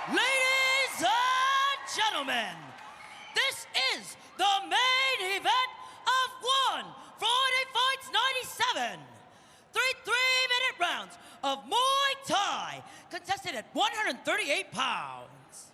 Ladies and gentlemen, this is the main event of 140 Fights 97. Three-minute rounds of Muay Thai, contested at 138 pounds.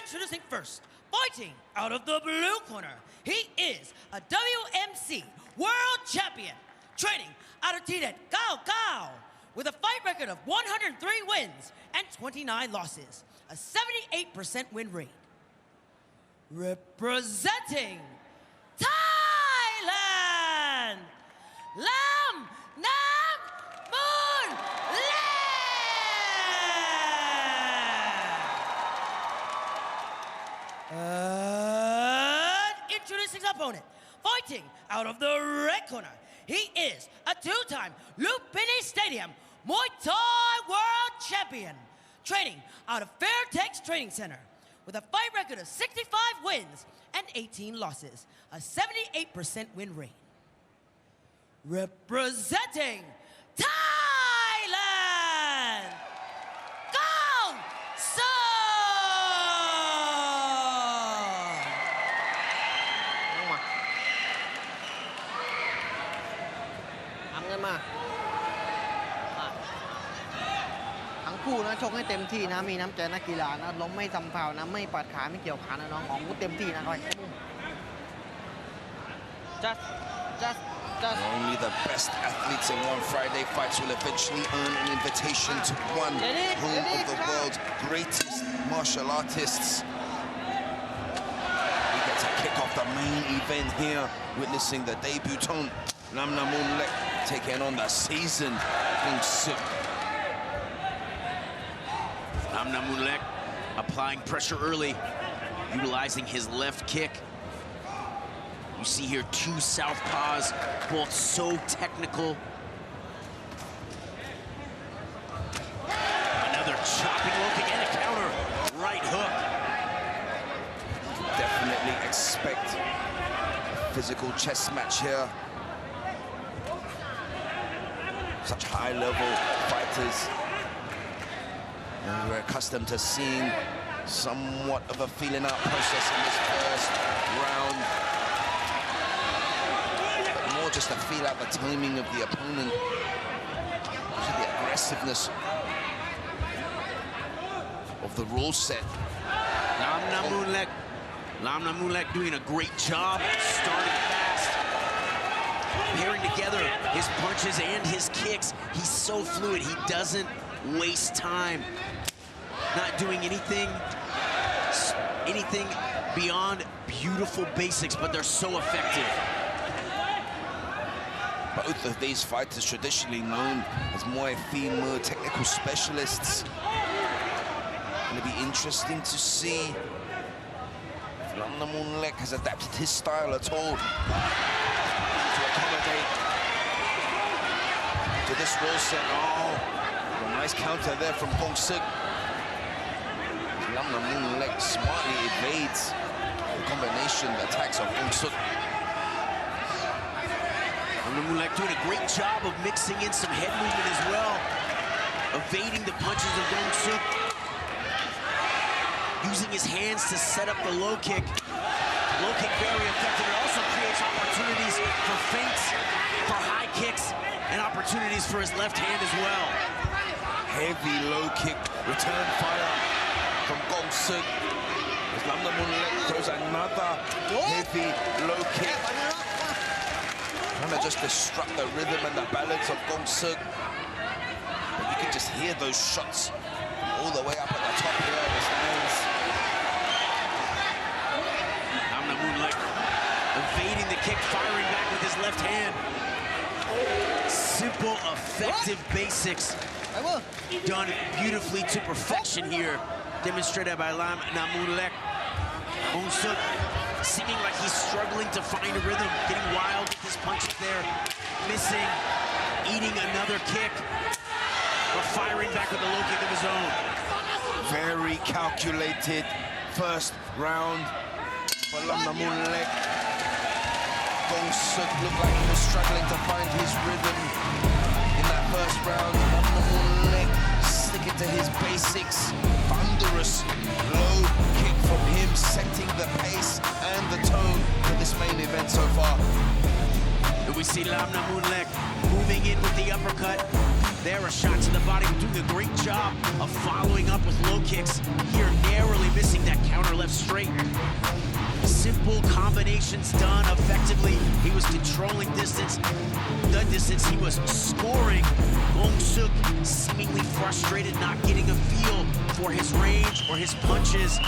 Introducing first, fighting out of the blue corner, he is a WMC World Champion, training out of Tibet, Gao, with a fight record of 103 wins and 29 losses, a 78% win rate. Representing Thailand, Lamnamoonlek! And introducing his opponent, fighting out of the red corner, he is a two-time Lumpinee Stadium Muay Thai World Champion, training out of Fairtex Training Center, with a fight record of 65 wins and 18 losses, a 78% win rate. Representing Thailand, Kongsuk! Mà ทั้งคู่นะชกให้เต็มที่นะมีน้ำใจนักกีฬานะล้มไม่ทำฟาวล์นะไม่ปัดขาไม่เกี่ยวขานะน้องของเต็มที่นะคอย just Only the best athletes in one Friday fights will eventually earn an invitation to one home of the world's greatest martial artists. We get to kick off the main event here, witnessing the debutant Lamnamoonlek taking on the seasoned Kongsuk. Lamnamoonlek applying pressure early, utilizing his left kick. You see here two southpaws, both so technical. Another chopping low kick and a counter. Right hook. Definitely expect a physical chess match here. Such high-level fighters. And we're accustomed to seeing somewhat of a feeling-out process in this first round. But more just to feel out the timing of the opponent. Also the aggressiveness of the rule set. Lamnamoonlek doing a great job, starting fast. Pairing together his punches and his kicks. He's so fluid, he doesn't waste time. Not doing anything beyond beautiful basics, but they're so effective. Both of these fighters traditionally known as Muay Thai technical specialists. Going to be interesting to see if Lamnamoonlek has adapted his style at all to accommodate to this rule set. Oh, a nice counter there from Kongsuk. Lamnamoonlek smartly evades the combination attacks of Kongsuk. Lamnamoonlek doing a great job of mixing in some head movement as well, evading the punches of Kongsuk, using his hands to set up the low kick. Low kick very effective. It also creates opportunities for feints, for high kicks, and opportunities for his left hand as well. Heavy low kick, return fire from Kongsuk. As Lamnamoonlek throws another heavy low kick. Trying to just disrupt the rhythm and the balance of Kongsuk. But you can just hear those shots all the way up at the top here of his hands. Lamnamoonlek evading the kick, firing back with his left hand. Simple, effective basics. Done beautifully to perfection here. Demonstrated by Lamnamoonlek. Kongsuk seeming like he's struggling to find a rhythm, getting wild with his punches there, missing, eating another kick, but firing back with a low kick of his own. Very calculated first round for Lamnamoonlek. Kongsuk looked like he was struggling to find his rhythm in that first round. Lamnamoonlek sticking back to his basics. Thunderous low kick from him, setting the pace and the tone for this main event so far. And we see Lamnamoonlek moving in with the uppercut. There are shots to the body, doing a great job of following up with low kicks. Here, narrowly missing that counter left straight. Simple combinations done effectively. He was controlling distance. The distance he was scoring. Kongsuk seemingly frustrated, not getting a feel for his range or his punches.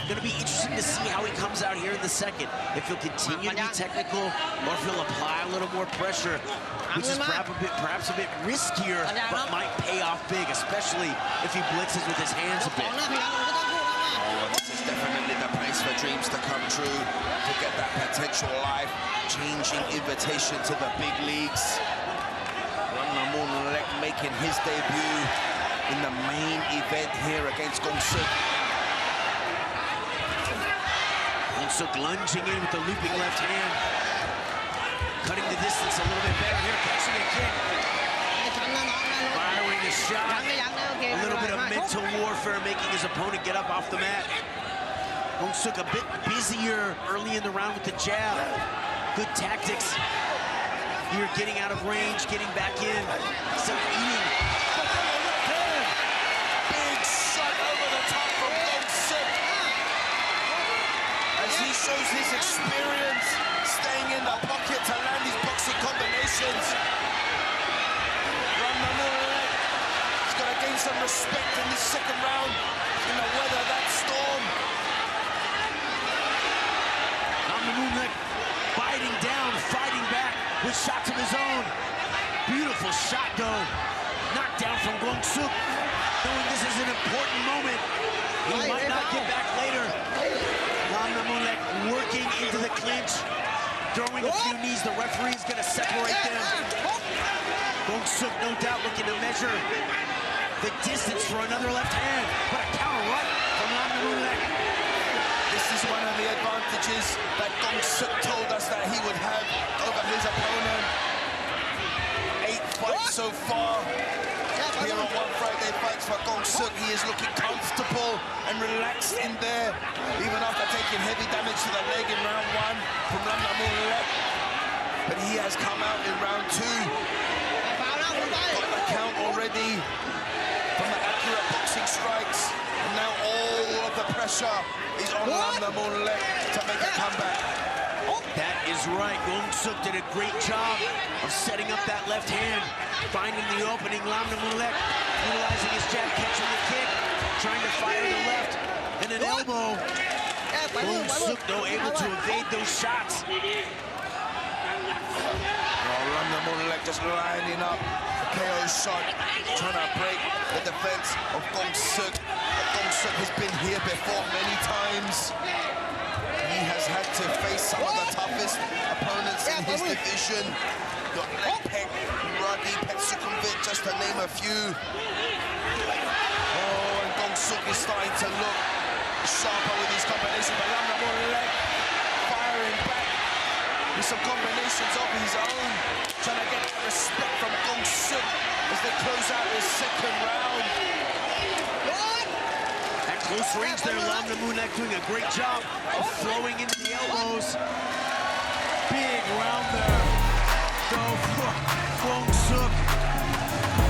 Gonna be interesting to see how he comes out here in the second. If he'll continue to be technical or if he'll apply a little more pressure, which is perhaps a bit riskier, but might pay off big, especially if he blitzes with his hands a bit. Oh, this is definitely the place for dreams to come true, to get that potential life-changing invitation to the big leagues. Lamnamoonlek making his debut in the main event here against Kongsuk. Kongsuk lunging in with the looping left hand. Cutting the distance a little bit better here, catching a kick. Firing a shot. A little bit of mental warfare, making his opponent get up off the mat. Kongsuk a bit busier early in the round with the jab. Good tactics. Here getting out of range, getting back in. Instead of eating. Big shot over the top from Kongsuk. As he shows his experience, staying in the pocket to land these boxing combinations. Lamnamoonlek has got to gain some respect in this second round, in the weather that storm. Lamnamoonlek biting down, fighting back with shots of his own. Beautiful shot though. Knockdown from Kongsuk. Knowing this is an important moment. He might not get back later. Lamnamoonlek working into the clinch. Throwing a few knees. The referee's gonna separate them. Kongsuk no doubt looking to measure the distance for another left hand. But a counter right from Lamnamoonlek. This is one of the advantages that Kongsuk told us that he would have over his opponent. 8 fights so far. Here on One Friday Fights for Kongsuk, he is looking comfortable and relaxed in there, even after taking heavy damage to the leg in round 1 from Lamnamoonlek. But he has come out in round 2. Got the count already from the accurate boxing strikes. And now all of the pressure is on Lamnamoonlek to make a comeback. That is right. Kongsuk did a great job of setting up that left hand, finding the opening. Lamnamoonlek utilizing his jab, catching the kick, trying to fire the left, and an elbow. Kongsuk, though, able to evade those shots. Lamnamoonlek just lining up a KO shot, trying to break the defense of Kongsuk. Kongsuk has been here before many times. He has had to face some of the toughest opponents in his division. Got Lepek, Ruddy, Petsukumvit, just to name a few. Oh, and Kongsuk is starting to look sharper with his combination, but Lamnamoonlek firing back with some combinations of his own, trying to get respect from Kongsuk as they close out this second round. At close range there, Lamnamoonlek doing a great job of flowing into the elbows. Big round there. Go for Kongsuk.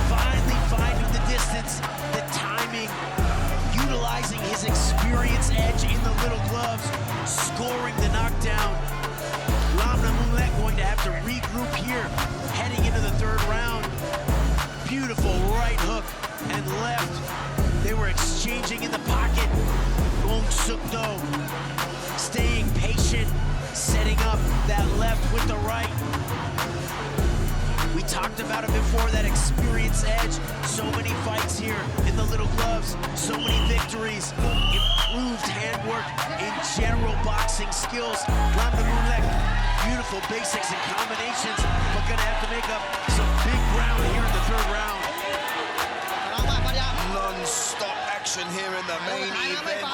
Finally finding the distance, the timing, utilizing his experience edge in the little gloves, scoring the knockdown. Lamnamoonlek going to have to regroup here, heading into the third round. Beautiful right hook and left. They were exchanging in the pocket. Kongsuk, though, staying patient, setting up that left with the right. We talked about it before, that experience edge. So many fights here in the little gloves, so many victories, improved handwork in general boxing skills. Lamnamoonlek, beautiful basics and combinations, but gonna have to make up some big ground here in the third round. Non-stop action here in the main event.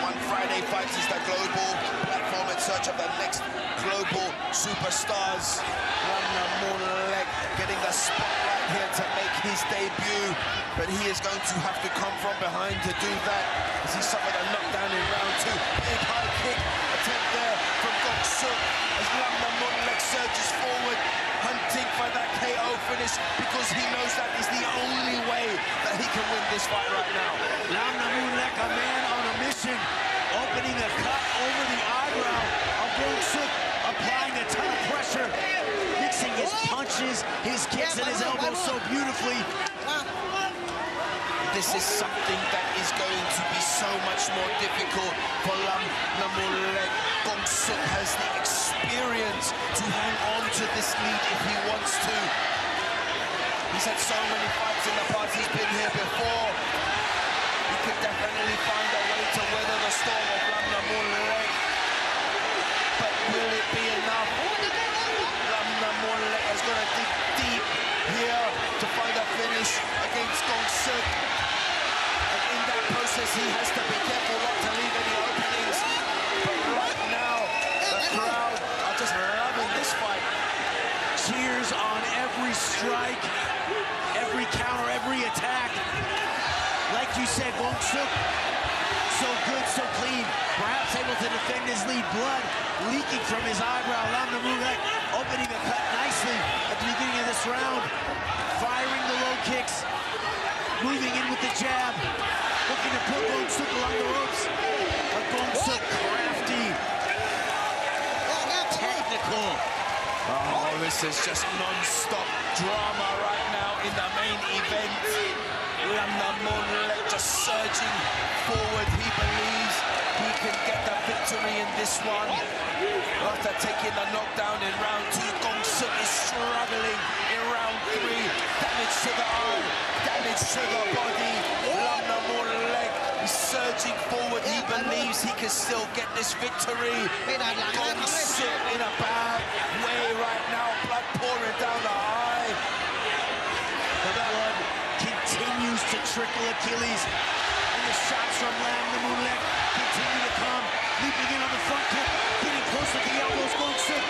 One Friday Fights is the global platform in search of the next global superstars. Lamnamoonlek getting the spotlight here to make his debut, but he is going to have to come from behind to do that as he suffered a knockdown in round 2. Big high kick attempt there from Kongsuk as Lamnamoonlek surges forward, hunting for that KO finish because he knows that is the only way that he can win this fight right now. Lamnamoonlek, a man on a mission, opening a cut over the eyebrow of Kongsuk, applying a ton of pressure, mixing his punches, his kicks, and his elbows so beautifully. This is something that is going to be so much more difficult for Lamnamoonlek. Kongsuk has the experience to hang on to this lead if he wants to. He's had so many fights in the past, he's been here before. He could definitely find a way to weather the storm of Lamnamoonlek. But will it be enough? Lamnamoonlek has got to dig deep here to find a finish against Kongsuk. And in that process, he has to be careful not to leave any openings. But right now, the crowd are just loving this fight. Cheers on every strike, every counter, every attack. Like you said, Kongsuk, so good, so clean. Perhaps able to defend his lead. Blood leaking from his eyebrow. Lamnamoonlek opening a cut nicely at the beginning of this round. Firing the low kicks. Moving in with the jab. Looking to put Kongsuk along the ropes. But Kongsuk crafty. Technical. Oh, this is just non-stop drama right now in the main event. Lamnamoonlek just surging forward. He believes he can get the victory in this one. After taking the knockdown in round 2, Kongsuk is struggling in round 3. Damage to the arm, damage to the body. Lamnamoonlek is surging forward. He believes he can still get this victory. Kongsuk in a bad way right now. Blood pouring down the eye. The blood continues to trickle Achilles. And the shots from Lamnamoonlek continue to come. Leaping in on the front kick, getting close to the elbows. Kongsuk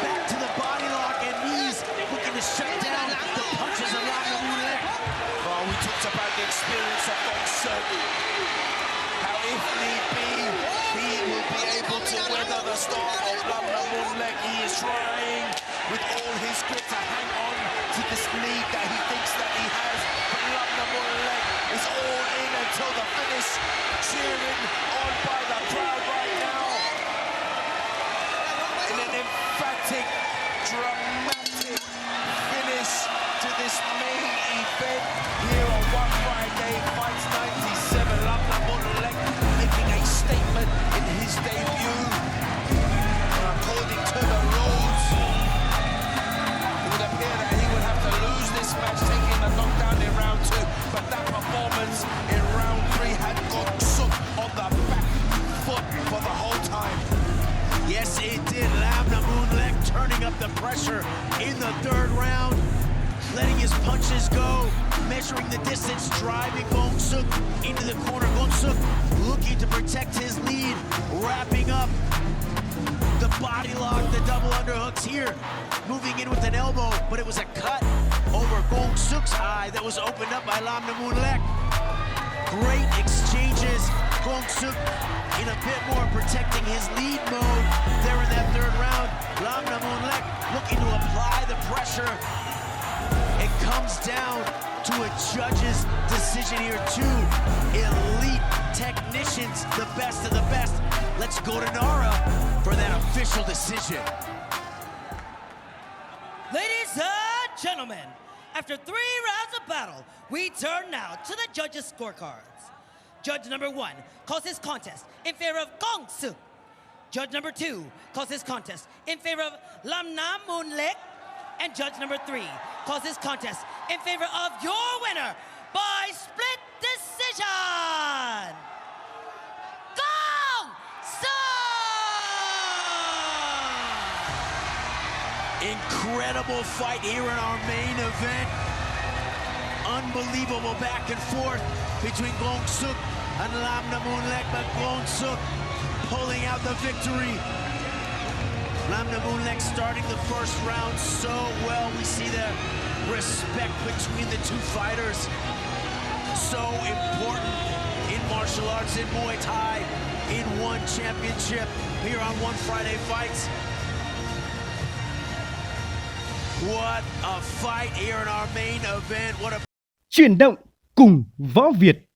back to the body lock and knees, looking to shut down the punches of Lamnamoonlek. Oh, we talked about the experience of Kongsuk. How if need be, he will be able to weather the storm of Lamnamoonlek. He is trying with all his grit to hang on to this lead that he thinks that he has. But Lamnamoonlek is all in until the finish, cheering on by the crowd right now. In an emphatic, dramatic finish to this main event here on One Friday Fights 97. Lamnamoonlek making a statement in his debut. According to the rules, it would appear that he would have to lose this match, taking the knockdown in round 2. But that performance in round 3 had Kongsuk on the back foot for the whole time. Yes, it did. Lamnamoonlek turning up the pressure in the 3rd round, letting his punches go, measuring the distance, driving Kongsuk into the corner. Kongsuk looking to protect his lead, wrapping up the body lock, the double underhooks here, moving in with an elbow, but it was a cut over Kongsuk's eye that was opened up by Lamnamoonlek. Great exchanges. Kongsuk in a bit more protecting his lead mode there in that 3rd round. Lamnamoonlek looking to apply the pressure. It comes down to a judge's decision here. 2 elite technicians, the best of the best. Let's go to Nara for that official decision. Ladies and gentlemen, after 3 rounds of battle, we turn now to the judges' scorecards. Judge number 1 calls his contest in favor of Kongsuk. Judge number 2 calls his contest in favor of Lamnamoonlek. And judge number 3 calls his contest in favor of your winner by split decision, Kongsuk! Incredible fight here in our main event. Unbelievable back and forth between Kongsuk and Lamnamoonlek, but Kongsuk pulling out the victory. Lamnamoonlek starting the first round so well. We see the respect between the two fighters. So important in martial arts, in Muay Thai, in one championship here on One Friday Fights. What a fight here in our main event. What a Chuyển động cùng Võ Việt.